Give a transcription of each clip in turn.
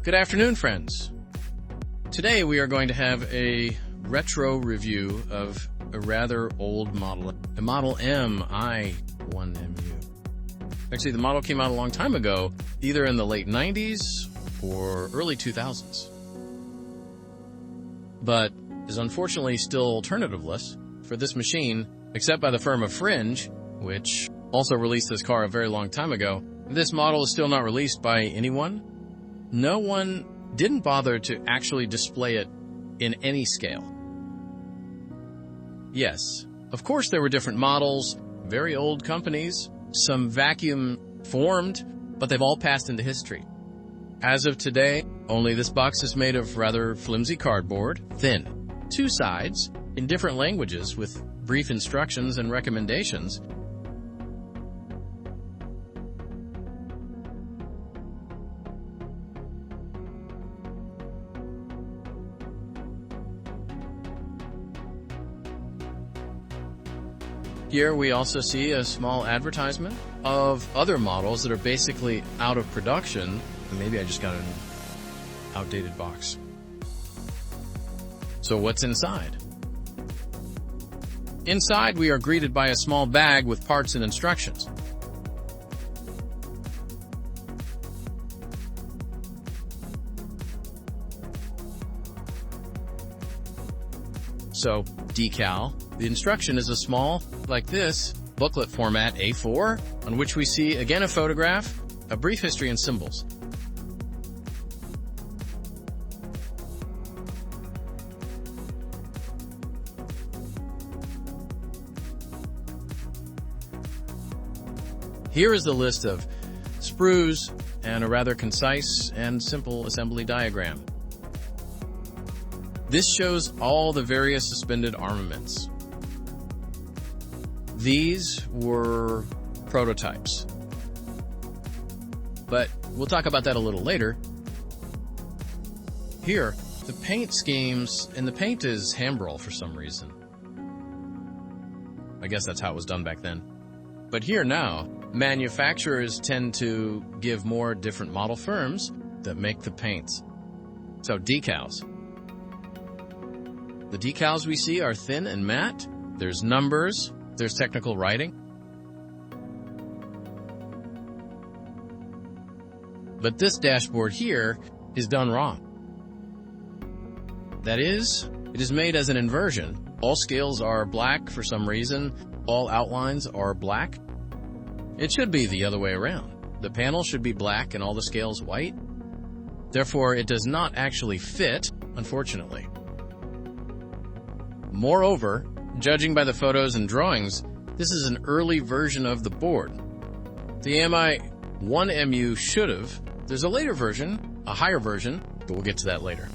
Good afternoon, friends. Today we are going to have a retro review of a rather old model, the Model Mi-1MU. Actually, the model came out a long time ago, either in the late 90s or early 2000s. But is unfortunately still alternativeless for this machine, except by the firm of Fringe, which also released this car a very long time ago. This model is still not released by anyone. No one didn't bother to actually display it in any scale. Yes, of course there were different models, very old companies, some vacuum formed, but they've all passed into history. As of today, only this box is made of rather flimsy cardboard, thin, two sides, in different languages with brief instructions and recommendations. Here we also see a small advertisement of other models that are basically out of production. Maybe I just got an outdated box. So what's inside? Inside we are greeted by a small bag with parts and instructions. So, decal. The instruction is a small, like this, booklet format A4, on which we see again a photograph, a brief history and symbols. Here is the list of sprues and a rather concise and simple assembly diagram. This shows all the various suspended armaments. These were prototypes, but we'll talk about that a little later. Here, the paint schemes, and the paint is Amodel for some reason. I guess that's how it was done back then. But here now, manufacturers tend to give more different model firms that make the paints. So decals. The decals we see are thin and matte. There's numbers. There's technical writing. But this dashboard here is done wrong. That is, it is made as an inversion. All scales are black for some reason. All outlines are black. It should be the other way around. The panel should be black and all the scales white. Therefore, it does not actually fit, unfortunately. Moreover, judging by the photos and drawings, this is an early version of the board. The Mi-1MU should have. There's a later version, a higher version, but we'll get to that later.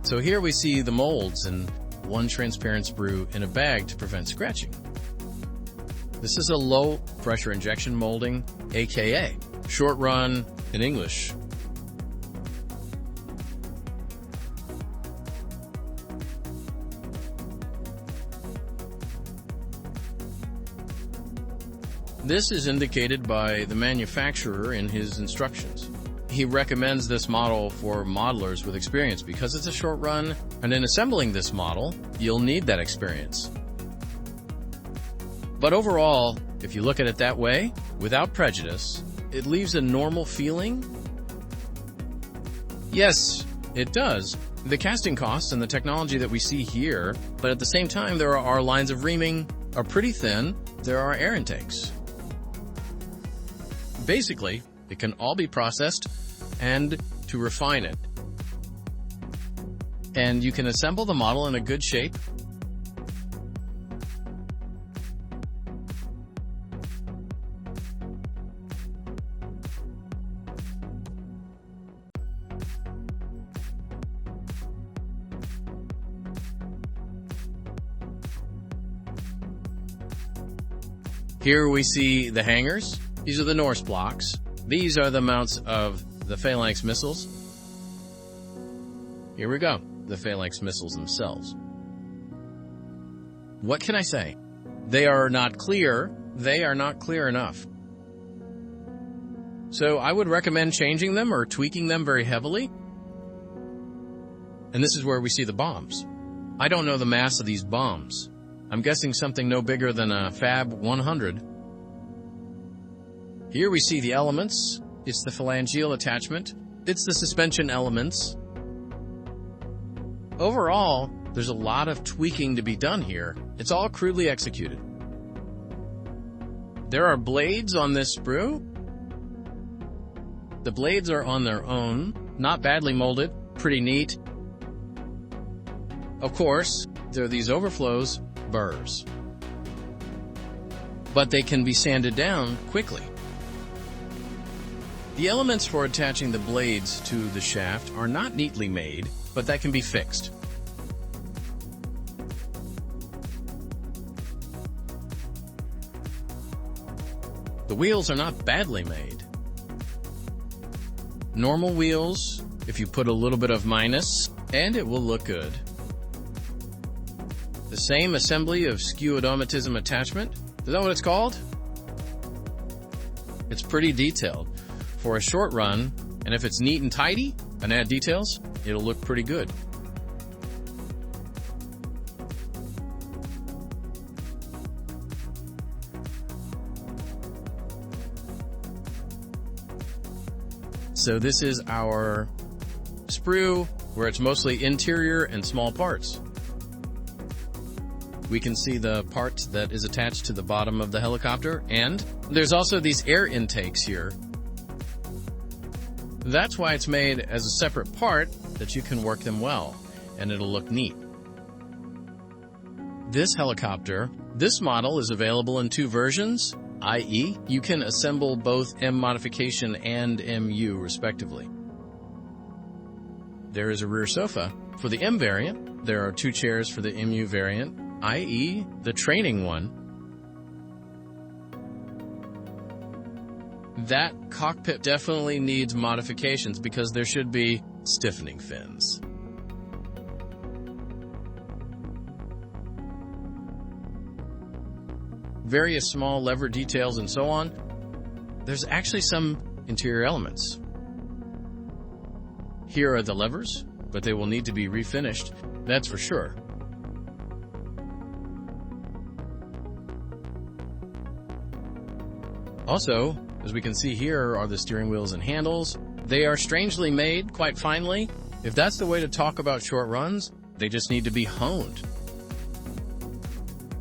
So here we see the molds and one transparent sprue in a bag to prevent scratching. This is a low pressure injection molding, aka short run in English. This is indicated by the manufacturer in his instructions. He recommends this model for modelers with experience because it's a short run, and in assembling this model, you'll need that experience. But overall, if you look at it that way, without prejudice, it leaves a normal feeling. Yes, it does. The casting costs and the technology that we see here, but at the same time, there are lines of reaming are pretty thin. There are air intakes. Basically, it can all be processed and to refine it. And you can assemble the model in a good shape. Here we see the hangars. These are the Norse blocks. These are the mounts of the phalanx missiles. Here we go, the phalanx missiles themselves. What can I say? They are not clear. They are not clear enough. So I would recommend changing them or tweaking them very heavily. And this is where we see the bombs. I don't know the mass of these bombs. I'm guessing something no bigger than a Fab 100. Here we see the elements. It's the phalangeal attachment. It's the suspension elements. Overall, there's a lot of tweaking to be done here. It's all crudely executed. There are blades on this sprue. The blades are on their own, not badly molded, pretty neat. Of course, there are these overflows, burrs. But they can be sanded down quickly. The elements for attaching the blades to the shaft are not neatly made, but that can be fixed. The wheels are not badly made. Normal wheels, if you put a little bit of minus, and it will look good. The same assembly of skew odomatism attachment. Is that what it's called? It's pretty detailed. For a short run, and if it's neat and tidy and add details, it'll look pretty good. So this is our sprue, where it's mostly interior and small parts. We can see the part that is attached to the bottom of the helicopter, and there's also these air intakes here. That's why it's made as a separate part, that you can work them well, and it'll look neat. This helicopter, this model is available in 2 versions, i.e., you can assemble both M modification and MU respectively. There is a rear sofa. For the M variant, there are 2 chairs for the MU variant, i.e., the training one. That cockpit definitely needs modifications because there should be stiffening fins. Various small lever details and so on. There's actually some interior elements. Here are the levers, but they will need to be refinished, that's for sure. Also, as we can see here are the steering wheels and handles. They are strangely made, quite finely. If that's the way to talk about short runs, they just need to be honed.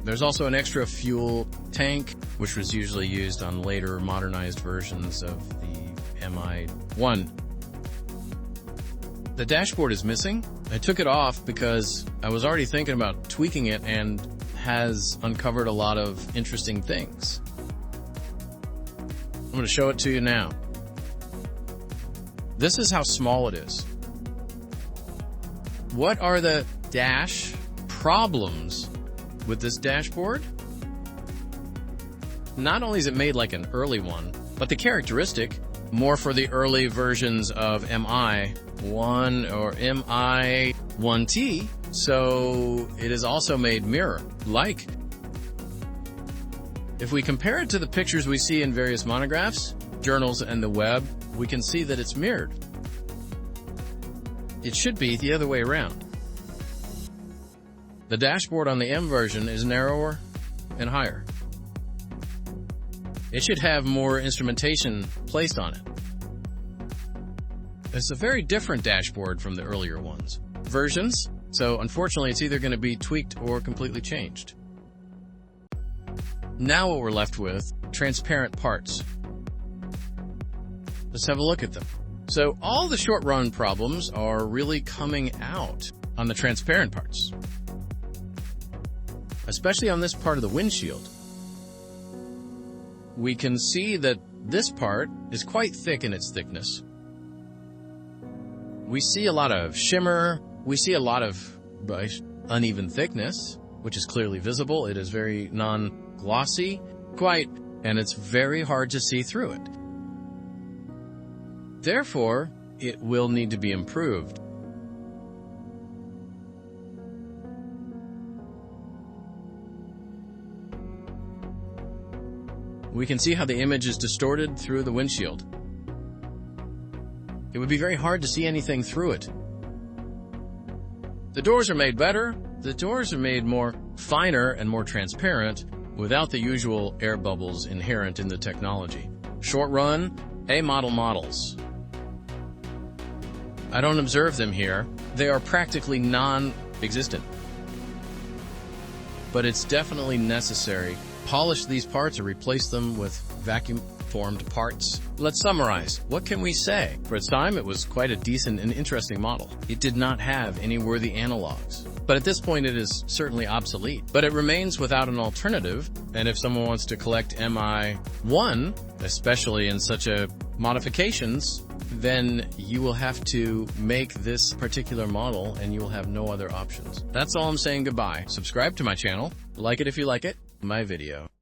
There's also an extra fuel tank, which was usually used on later modernized versions of the Mi-1. The dashboard is missing. I took it off because I was already thinking about tweaking it and has uncovered a lot of interesting things. I'm going to show it to you now. This is how small it is. What are the dash problems with this dashboard? Not only is it made like an early one, but the characteristic, more for the early versions of Mi-1 or Mi-1T, so it is also made mirror-like. If we compare it to the pictures we see in various monographs, journals, and the web, we can see that it's mirrored. It should be the other way around. The dashboard on the M version is narrower and higher. It should have more instrumentation placed on it. It's a very different dashboard from the earlier versions, so unfortunately it's either going to be tweaked or completely changed. Now what we're left with, transparent parts. Let's have a look at them. So all the short run problems are really coming out on the transparent parts, especially on this part of the windshield. We can see that this part is quite thick in its thickness. We see a lot of shimmer. We see a lot of uneven thickness, which is clearly visible. It is very non-glossy, and it's very hard to see through it. Therefore, it will need to be improved. We can see how the image is distorted through the windshield. It would be very hard to see anything through it. The doors are made better. The doors are made more finer and more transparent without the usual air bubbles inherent in the technology. Short run, A-model models. I don't observe them here. They are practically non-existent. But it's definitely necessary. Polish these parts or replace them with vacuum-formed parts. Let's summarize. What can we say? For its time, it was quite a decent and interesting model. It did not have any worthy analogs. But at this point, it is certainly obsolete. But it remains without an alternative, and if someone wants to collect Mi-1, especially in such a modifications, then you will have to make this particular model and you will have no other options. That's all I'm saying. Goodbye. Subscribe to my channel. Like it if you like it. My video.